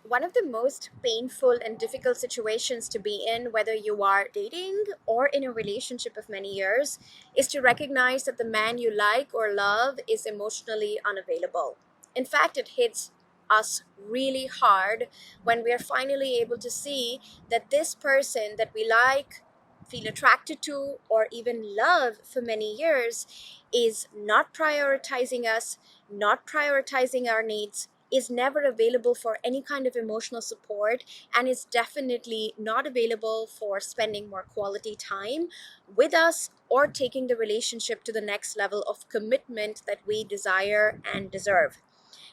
One of the most painful and difficult situations to be in, whether you are dating or in a relationship of many years, is to recognize that the man you like or love is emotionally unavailable. In fact, it hits us really hard when we are finally able to see that this person that we like, feel attracted to, or even love for many years is not prioritizing us, not prioritizing our needs, is never available for any kind of emotional support, and is definitely not available for spending more quality time with us or taking the relationship to the next level of commitment that we desire and deserve.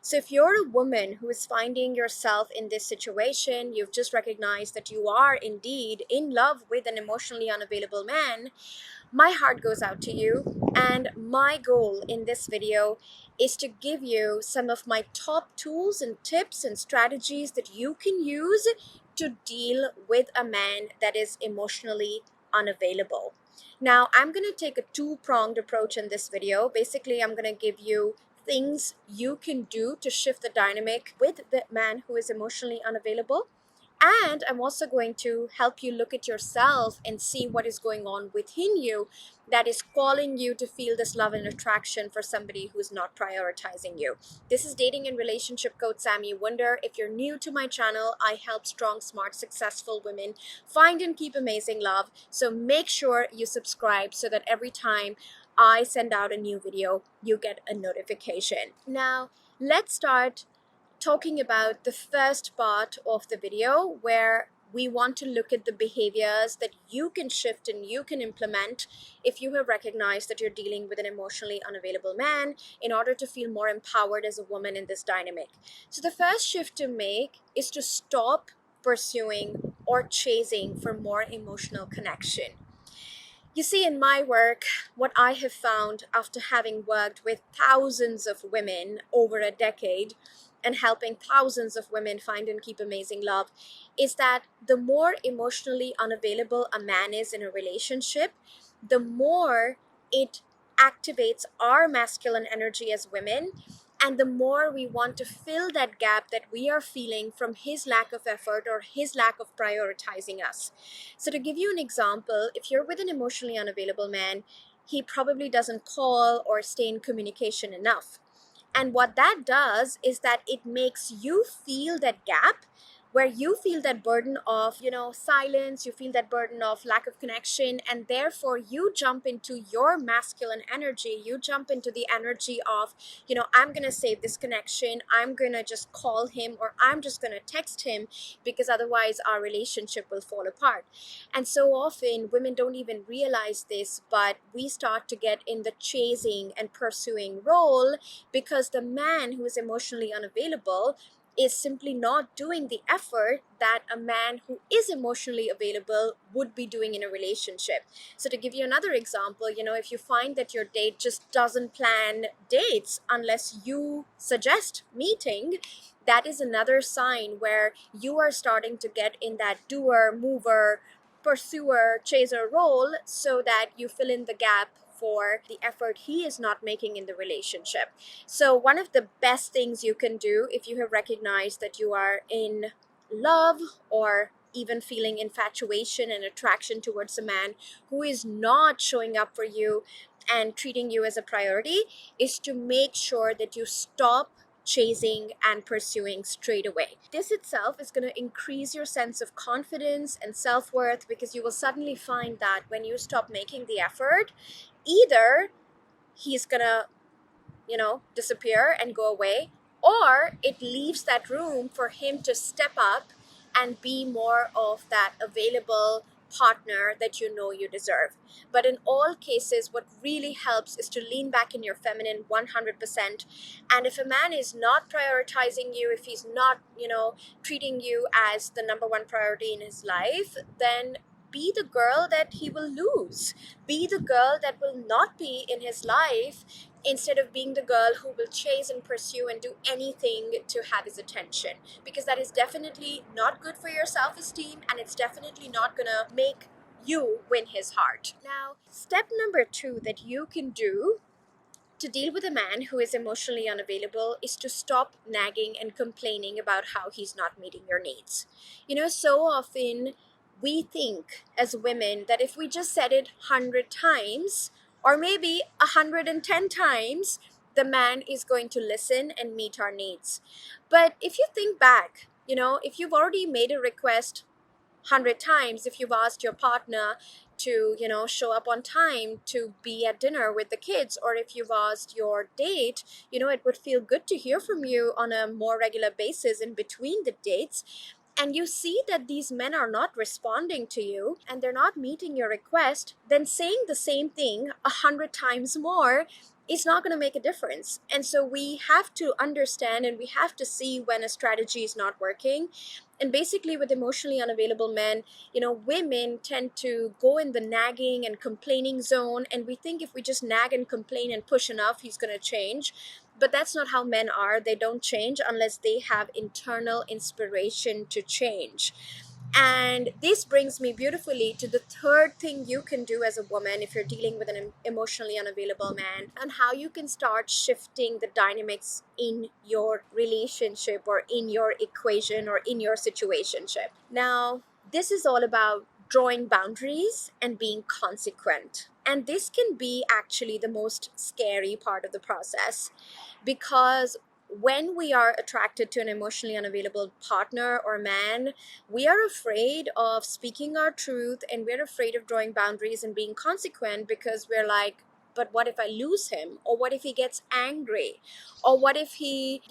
So, if you're a woman who is finding yourself in this situation, you've just recognized that you are indeed in love with an emotionally unavailable man, my heart goes out to you. And my goal in this video is to give you some of my top tools and tips and strategies that you can use to deal with a man that is emotionally unavailable. Now, I'm going to take a two-pronged approach in this video. Basically, I'm going to give you things you can do to shift the dynamic with the man who is emotionally unavailable. And I'm also going to help you look at yourself and see what is going on within you that is calling you to feel this love and attraction for somebody who's not prioritizing you. This is Dating and Relationship Coach Sami Wunder. If you're new to my channel, I help strong, smart, successful women find and keep amazing love. So make sure you subscribe so that every time I send out a new video, you get a notification. Now, let's start talking about the first part of the video where we want to look at the behaviors that you can shift and you can implement if you have recognized that you're dealing with an emotionally unavailable man in order to feel more empowered as a woman in this dynamic. So the first shift to make is to stop pursuing or chasing for more emotional connection. You see, in my work, what I have found after having worked with thousands of women over a decade and helping thousands of women find and keep amazing love is that the more emotionally unavailable a man is in a relationship, the more it activates our masculine energy as women, and the more we want to fill that gap that we are feeling from his lack of effort or his lack of prioritizing us. So, to give you an example, if you're with an emotionally unavailable man, he probably doesn't call or stay in communication enough. And what that does is that it makes you feel that gap where you feel that burden of, silence, you feel that burden of lack of connection, and therefore you jump into your masculine energy. You jump into the energy of, I'm going to save this connection. I'm going to just call him, or I'm just going to text him, because otherwise our relationship will fall apart. And so often women don't even realize this, but we start to get in the chasing and pursuing role because the man who is emotionally unavailable is simply not doing the effort that a man who is emotionally available would be doing in a relationship. So, to give you another example, if you find that your date just doesn't plan dates unless you suggest meeting, that is another sign where you are starting to get in that doer, mover, pursuer, chaser role so that you fill in the gap for the effort he is not making in the relationship. So, one of the best things you can do if you have recognized that you are in love or even feeling infatuation and attraction towards a man who is not showing up for you and treating you as a priority is to make sure that you stop chasing and pursuing straight away. This itself is going to increase your sense of confidence and self-worth, because you will suddenly find that when you stop making the effort, either he's gonna, disappear and go away, or it leaves that room for him to step up and be more of that available partner that you deserve. But in all cases, what really helps is to lean back in your feminine 100%. And if a man is not prioritizing you, if he's not, treating you as the number one priority in his life, then be the girl that he will lose. Be the girl that will not be in his life, instead of being the girl who will chase and pursue and do anything to have his attention, because that is definitely not good for your self-esteem, and it's definitely not gonna make you win his heart. Now, step number 2 that you can do To deal with a man who is emotionally unavailable is to stop nagging and complaining about how he's not meeting your needs. So often we think as women that if we just said it 100 times, or maybe 110 times, the man is going to listen and meet our needs. But if you think back, if you've already made a request 100 times, if you've asked your partner to show up on time to be at dinner with the kids, or if you've asked your date, it would feel good to hear from you on a more regular basis in between the dates, and you see that these men are not responding to you and they're not meeting your request, then saying the same thing 100 times more is not going to make a difference. And so we have to understand and we have to see when a strategy is not working. And basically, with emotionally unavailable men, women tend to go in the nagging and complaining zone. And we think if we just nag and complain and push enough, he's going to change. But that's not how men are. They don't change unless they have internal inspiration to change. And this brings me beautifully to the third thing you can do as a woman if you're dealing with an emotionally unavailable man, and how you can start shifting the dynamics in your relationship or in your equation or in your situationship. Now, this is all about drawing boundaries and being consequent. And this can be actually the most scary part of the process, because when we are attracted to an emotionally unavailable partner or man, we are afraid of speaking our truth and we're afraid of drawing boundaries and being consequent, because we're like, but what if I lose him? Or what if he gets angry? Or what if he,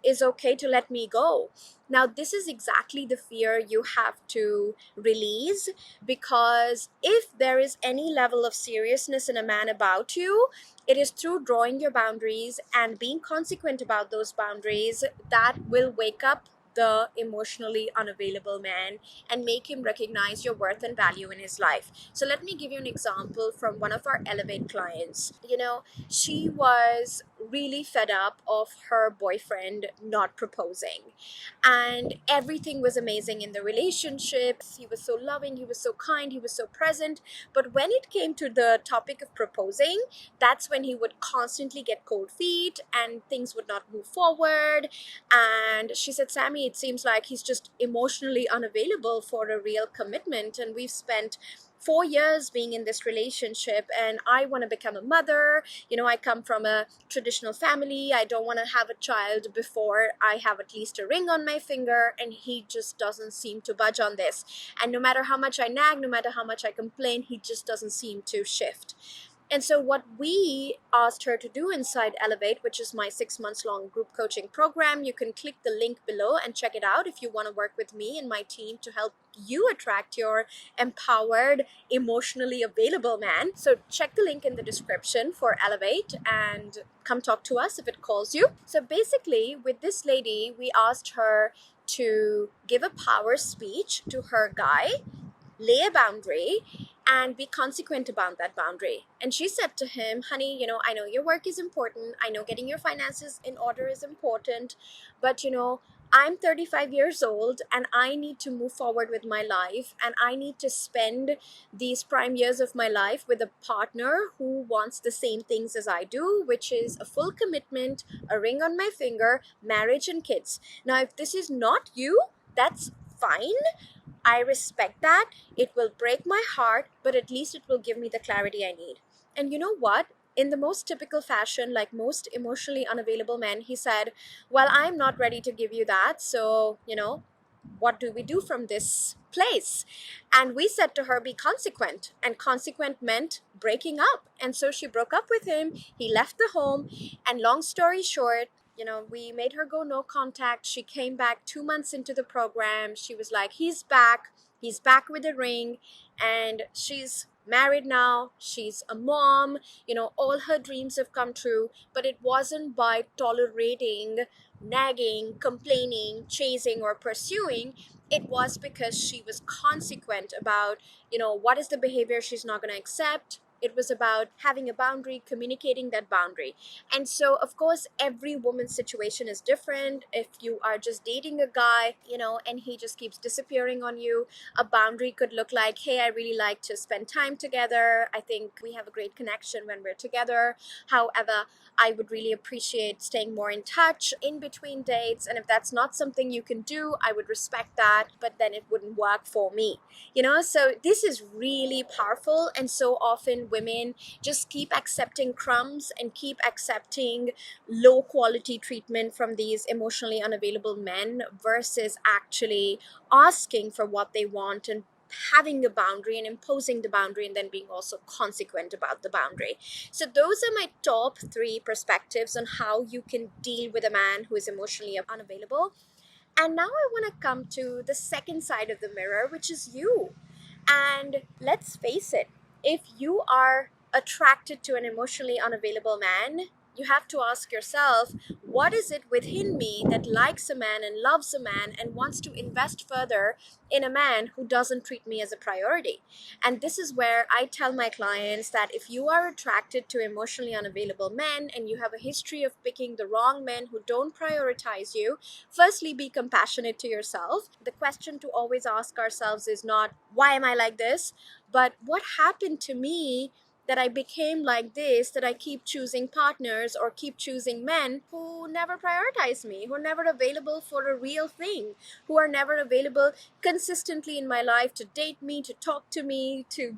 is okay to let me go? Now, this is exactly the fear you have to release, because if there is any level of seriousness in a man about you, it is through drawing your boundaries and being consequent about those boundaries that will wake up the emotionally unavailable man and make him recognize your worth and value in his life. So let me give you an example from one of our Elevate clients. She was really fed up of her boyfriend not proposing, and everything was amazing in the relationship. He was so loving, he was so kind, he was so present. But when it came to the topic of proposing, that's when he would constantly get cold feet and things would not move forward. And she said, Sammy, it seems like he's just emotionally unavailable for a real commitment. And we've spent 4 years being in this relationship, and I want to become a mother. I come from a traditional family. I don't want to have a child before I have at least a ring on my finger, and he just doesn't seem to budge on this. And no matter how much I nag, no matter how much I complain, he just doesn't seem to shift. And so, what we asked her to do inside Elevate, which is my 6 months long group coaching program, you can click the link below and check it out if you want to work with me and my team to help you attract your empowered, emotionally available man. So, check the link in the description for Elevate and come talk to us if it calls you. So, basically, with this lady, we asked her to give a power speech to her guy, lay a boundary, and be consequent about that boundary. And she said to him, honey, I know your work is important. I know getting your finances in order is important. But, I'm 35 years old and I need to move forward with my life. And I need to spend these prime years of my life with a partner who wants the same things as I do, which is a full commitment, a ring on my finger, marriage, and kids. Now, if this is not you, that's fine. I respect that. It will break my heart, but at least it will give me the clarity I need. And you know what? In the most typical fashion, like most emotionally unavailable men, he said, well, I'm not ready to give you that. So, what do we do from this place? And we said to her, be consequent. And consequent meant breaking up. And so she broke up with him. He left the home. And long story short, we made her go no contact. She came back 2 months into the program. She was like, he's back. He's back with a ring. And she's married now. She's a mom. All her dreams have come true. But it wasn't by tolerating, nagging, complaining, chasing, or pursuing. It was because she was consequent about, what is the behavior she's not going to accept, It was about having a boundary, communicating that boundary. And so, of course, every woman's situation is different. If you are just dating a guy, and he just keeps disappearing on you, a boundary could look like, hey, I really like to spend time together. I think we have a great connection when we're together. However, I would really appreciate staying more in touch in between dates. And if that's not something you can do, I would respect that, but then it wouldn't work for me. So this is really powerful. And so often women just keep accepting crumbs and keep accepting low quality treatment from these emotionally unavailable men versus actually asking for what they want and having a boundary and imposing the boundary and then being also consequent about the boundary. So those are my top 3 perspectives on how you can deal with a man who is emotionally unavailable. And now I want to come to the second side of the mirror, which is you. And let's face it, if you are attracted to an emotionally unavailable man, you have to ask yourself, what is it within me that likes a man and loves a man and wants to invest further in a man who doesn't treat me as a priority? And this is where I tell my clients that if you are attracted to emotionally unavailable men and you have a history of picking the wrong men who don't prioritize you, firstly, be compassionate to yourself. The question to always ask ourselves is not, why am I like this? But what happened to me that I became like this, that I keep choosing partners or keep choosing men who never prioritize me, who are never available for a real thing, who are never available consistently in my life to date me, to talk to me, to,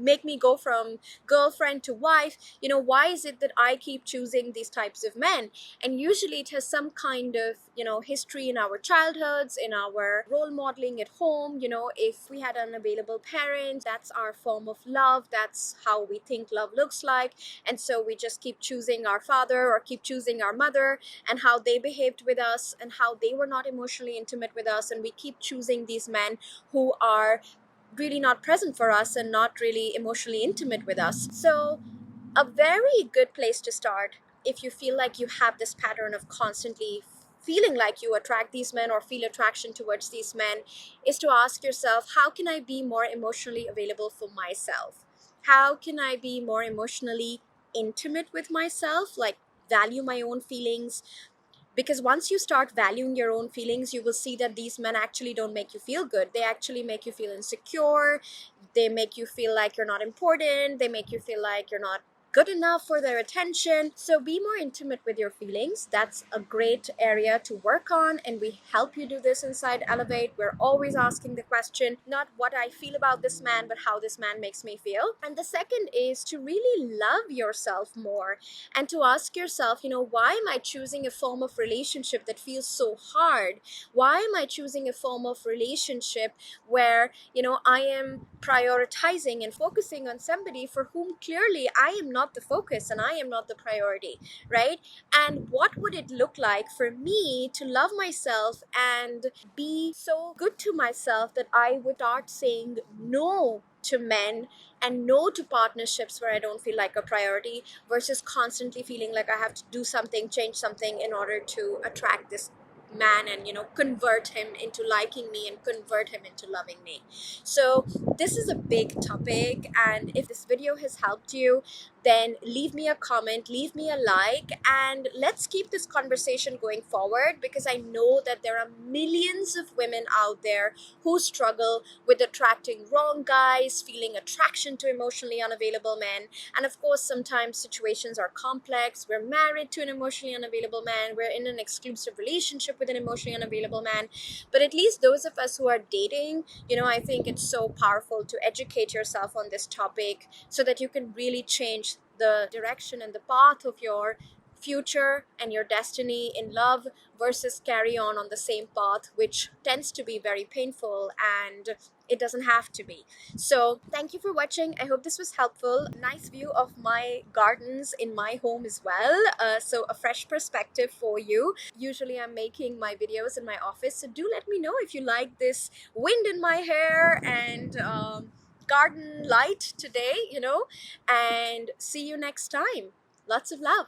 make me go from girlfriend to wife. Why is it that I keep choosing these types of men? And usually it has some kind of history in our childhoods, in our role modeling at home. If we had unavailable parents, that's our form of love, that's how we think love looks like. And so we just keep choosing our father or keep choosing our mother and how they behaved with us and how they were not emotionally intimate with us, and we keep choosing these men who are really not present for us and not really emotionally intimate with us. So a very good place to start, if you feel like you have this pattern of constantly feeling like you attract these men or feel attraction towards these men, is to ask yourself, how can I be more emotionally available for myself? How can I be more emotionally intimate with myself, like value my own feelings? Because once you start valuing your own feelings, you will see that these men actually don't make you feel good. They actually make you feel insecure. They make you feel like you're not important. They make you feel like you're not good enough for their attention. So be more intimate with your feelings. That's a great area to work on, and we help you do this inside Elevate. We're always asking the question, not what I feel about this man, but how this man makes me feel. And the second is to really love yourself more and to ask yourself, why am I choosing a form of relationship that feels so hard? Why am I choosing a form of relationship where, I am prioritizing and focusing on somebody for whom clearly I am not the focus and I am not the priority, right? And what would it look like for me to love myself and be so good to myself that I would start saying no to men and no to partnerships where I don't feel like a priority, versus constantly feeling like I have to do something, change something in order to attract this man and convert him into liking me and convert him into loving me. So this is a big topic, and if this video has helped you, then leave me a comment, leave me a like, and let's keep this conversation going forward, because I know that there are millions of women out there who struggle with attracting wrong guys, feeling attraction to emotionally unavailable men. And of course, sometimes situations are complex. We're married to an emotionally unavailable man, we're in an exclusive relationship with an emotionally unavailable man. But at least those of us who are dating, I think it's so powerful to educate yourself on this topic so that you can really change the direction and the path of your future and your destiny in love, versus carry on the same path, which tends to be very painful, and it doesn't have to be. So thank you for watching. I hope this was helpful. Nice view of my gardens in my home as well, so a fresh perspective for you. Usually I'm making my videos in my office, so do let me know if you like this wind in my hair and garden light today, and see you next time. Lots of love.